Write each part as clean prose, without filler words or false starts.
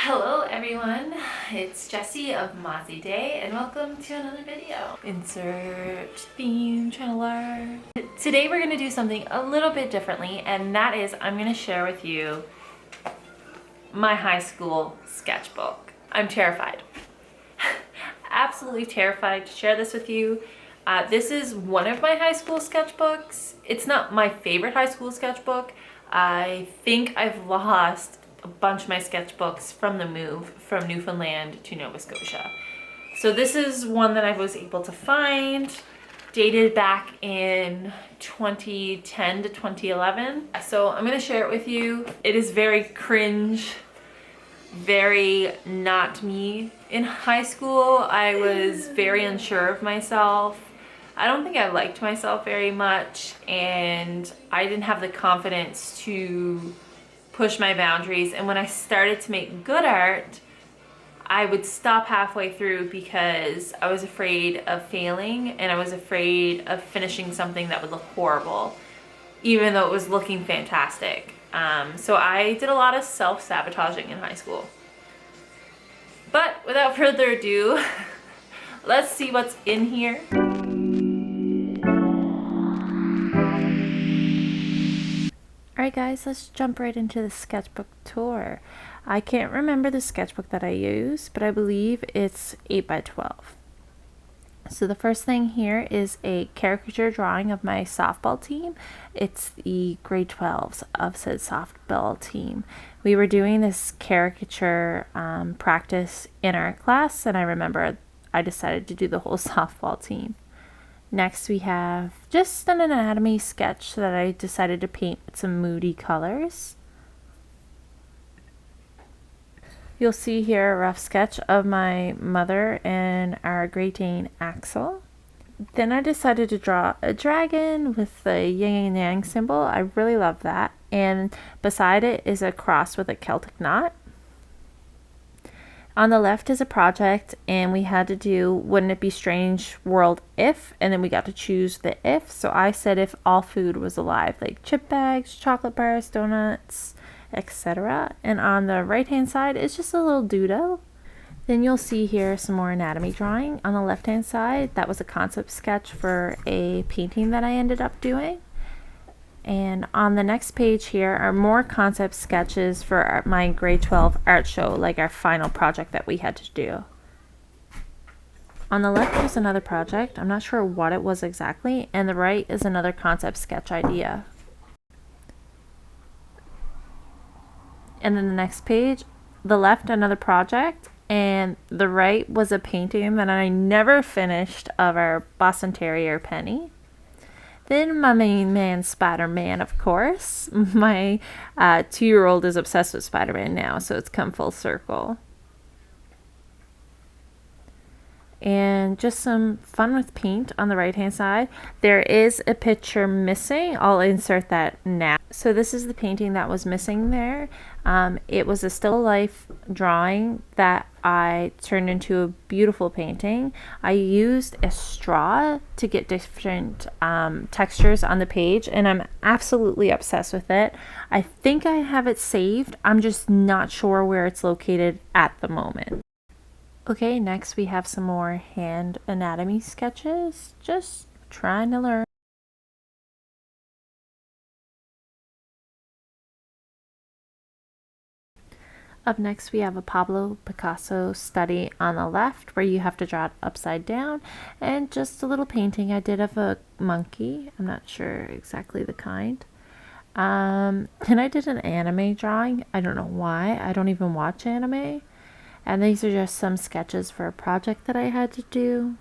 Hello everyone, it's Jessie of Mozzie Day and welcome to another video. Insert theme trailer. Today we're going to do something a little bit differently, and that is I'm going to share with you my high school sketchbook. I'm terrified. Absolutely terrified to share this with you. This is one of my high school sketchbooks. It's not my favorite high school sketchbook. I think I've lost a bunch of my sketchbooks from the move from Newfoundland to Nova Scotia. So this is one that I was able to find, dated back in 2010 to 2011. So I'm going to share it with you. It is very cringe, very not me. In high school, I was very unsure of myself. I don't think I liked myself very much, and I didn't have the confidence to push my boundaries. And when I started to make good art, I would stop halfway through because I was afraid of failing, and I was afraid of finishing something that would look horrible, even though it was looking fantastic. So I did a lot of self-sabotaging in high school. But without further ado, let's see what's in here. Alright guys, let's jump right into the sketchbook tour. I can't remember the sketchbook that I used, but I believe it's 8x12. So the first thing here is a caricature drawing of my softball team. It's the grade 12s of said softball team. We were doing this caricature practice in our class, and I remember I decided to do the whole softball team. Next we have just an anatomy sketch that I decided to paint with some moody colors. You'll see here a rough sketch of my mother and our Great Dane Axel. Then I decided to draw a dragon with the yin and yang symbol. I really love that. And beside it is a cross with a Celtic knot. On the left is a project, and we had to do Wouldn't It Be Strange World If, and then we got to choose the if. So I said if all food was alive, like chip bags, chocolate bars, donuts, etc. And on the right hand side is just a little doodle. Then you'll see here some more anatomy drawing. On the left hand side, that was a concept sketch for a painting that I ended up doing. And on the next page here are more concept sketches for my grade 12 art show, like our final project that we had to do. On the left was another project. I'm not sure what it was exactly. And the right is another concept sketch idea. And then the next page, the left another project, and the right was a painting that I never finished of our Boston Terrier Penny. Then my main man, Spider-Man, of course. My 2-year-old is obsessed with Spider-Man now, so it's come full circle. And just some fun with paint on the right-hand side. There is a picture missing. I'll insert that now. So this is the painting that was missing there. It was a still life drawing that I turned into a beautiful painting. I used a straw to get different textures on the page, and I'm absolutely obsessed with it. I think I have it saved. I'm just not sure where it's located at the moment. Okay, next we have some more hand anatomy sketches. Just trying to learn. Up next we have a Pablo Picasso study on the left, where you have to draw it upside down, and just a little painting I did of a monkey. I'm not sure exactly the kind. And I did an anime drawing. I don't know why. I don't even watch anime. And these are just some sketches for a project that I had to do.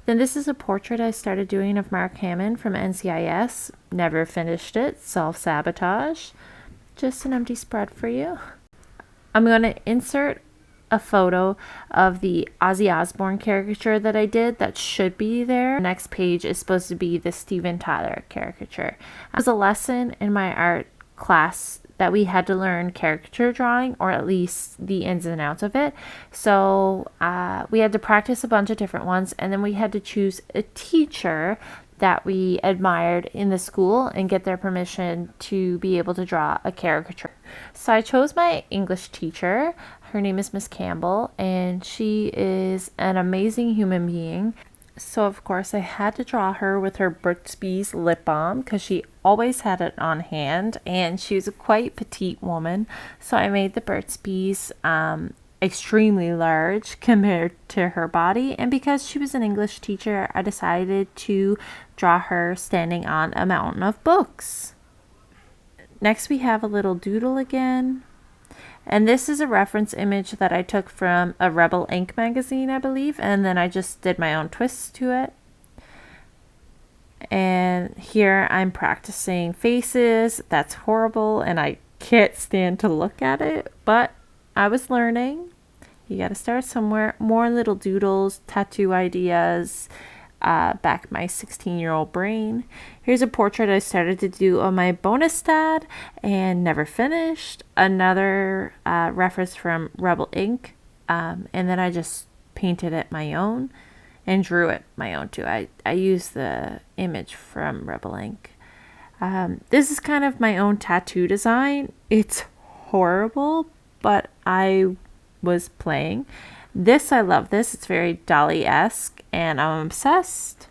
Then this is a portrait I started doing of Mark Hammond from NCIS. Never finished it. Self-sabotage. Just an empty spread for you. I'm going to insert a photo of the Ozzy Osbourne caricature that I did that should be there. Next page is supposed to be the Steven Tyler caricature. It was a lesson in my art class that we had to learn caricature drawing, or at least the ins and outs of it. So we had to practice a bunch of different ones, and then we had to choose a teacher that we admired in the school and get their permission to be able to draw a caricature. So I chose my English teacher. Her name is Miss Campbell, and she is an amazing human being. So of course I had to draw her with her Burt's Bees lip balm because she always had it on hand, and she was a quite petite woman. So I made the Burt's Bees extremely large compared to her body, and because she was an English teacher, I decided to draw her standing on a mountain of books. Next we have a little doodle again, and this is a reference image that I took from a Rebel Ink magazine, I believe, and then I just did my own twists to it. And here I'm practicing faces. That's horrible and I can't stand to look at it, but I was learning. You got to start somewhere. More little doodles, tattoo ideas, back my 16-year-old brain. Here's a portrait I started to do on my bonus dad and never finished. Another reference from Rebel Ink. And then I just painted it my own and drew it my own too. I used the image from Rebel Ink. This is kind of my own tattoo design. It's horrible, but I was playing. This, I love this. It's very Dali-esque and I'm obsessed.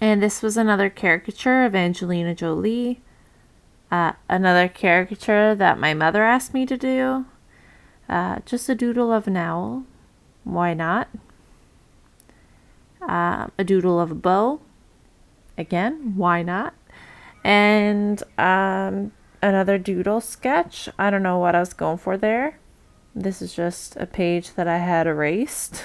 And this was another caricature of Angelina Jolie. Another caricature that my mother asked me to do. Just a doodle of an owl. Why not? A doodle of a bow. Again, why not? And another doodle sketch. I don't know what I was going for there. This is just a page that I had erased.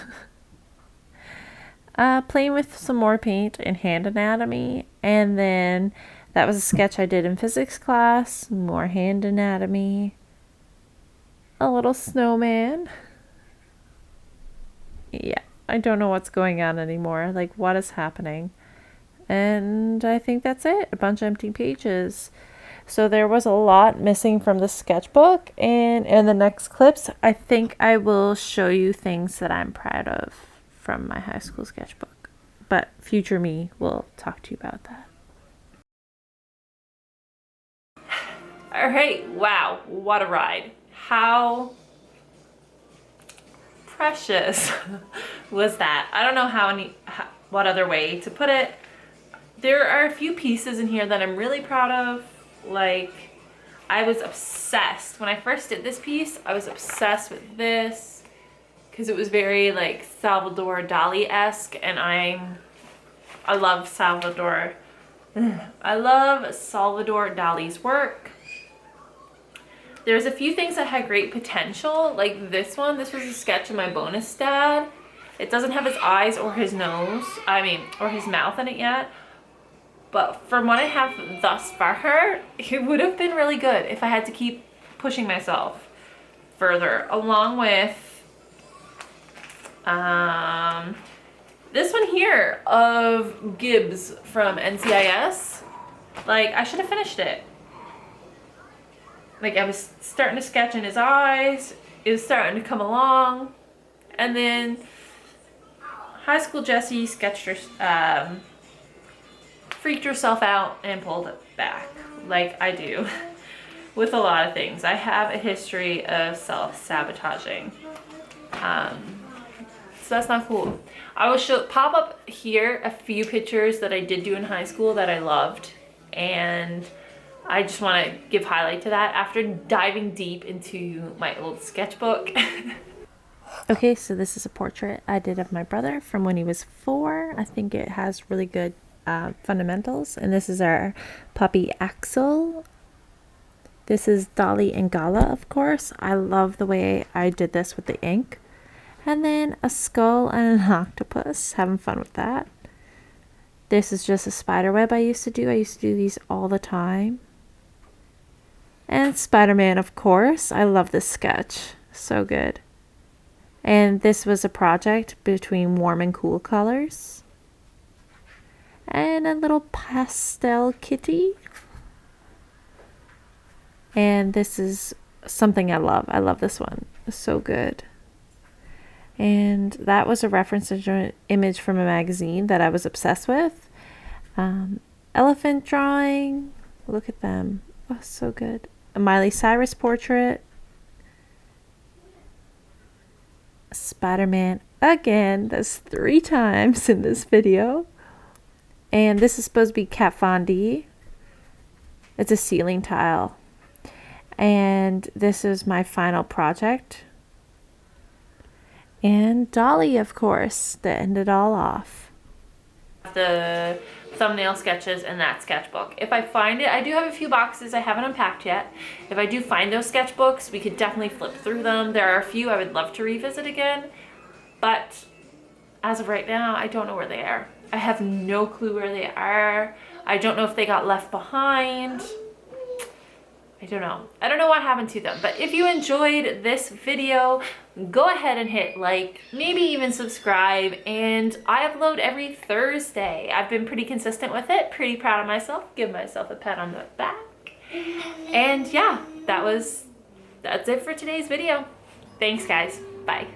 Playing with some more paint and hand anatomy. And then that was a sketch I did in physics class. More hand anatomy. A little snowman. Yeah, I don't know what's going on anymore. Like, what is happening? And I think that's it. A bunch of empty pages. So there was a lot missing from the sketchbook, and in the next clips, I think I will show you things that I'm proud of from my high school sketchbook. But future me will talk to you about that. All right, wow, what a ride. How precious was that? I don't know what other way to put it. There are a few pieces in here that I'm really proud of. Like, I was obsessed. When I first did this piece, I was obsessed with this because it was very like Salvador Dali-esque, and I love Salvador. I love Salvador Dali's work. There's a few things that had great potential, like this one. This was a sketch of my bonus dad. It doesn't have his eyes or his nose, or his mouth in it yet. But from what I have thus far, it would have been really good if I had to keep pushing myself further. Along with this one here of Gibbs from NCIS. Like, I should have finished it. Like, I was starting to sketch in his eyes. It was starting to come along. And then High School Jessie sketched her, freaked herself out and pulled it back, like I do with a lot of things. I have a history of self-sabotaging, so that's not cool. I will pop up here a few pictures that I did do in high school that I loved, and I just want to give highlight to that after diving deep into my old sketchbook. Okay, so this is a portrait I did of my brother from when he was 4. I think it has really good fundamentals, and this is our puppy Axel. This is Dolly and Gala, of course. I love the way I did this with the ink. And then a skull and an octopus, having fun with that. This is just a spider web I used to do. I used to do these all the time. And Spider-Man, of course. I love this sketch, so good. And this was a project between warm and cool colors. And a little pastel kitty. And this is something I love. I love this one. It's so good. And that was a reference image from a magazine that I was obsessed with. Elephant drawing. Look at them. Oh, so good. A Miley Cyrus portrait. Spider-Man again. That's 3 times in this video. And this is supposed to be Kat Von D. It's a ceiling tile. And this is my final project. And Dolly, of course, to end it all off. The thumbnail sketches in that sketchbook. If I find it, I do have a few boxes I haven't unpacked yet. If I do find those sketchbooks, we could definitely flip through them. There are a few I would love to revisit again, but as of right now, I don't know where they are. I have no clue where they are. I don't know if they got left behind. I don't know. I don't know what happened to them, but if you enjoyed this video, go ahead and hit like, maybe even subscribe, and I upload every Thursday. I've been pretty consistent with it, pretty proud of myself, give myself a pat on the back. And yeah, that's it for today's video. Thanks guys, bye.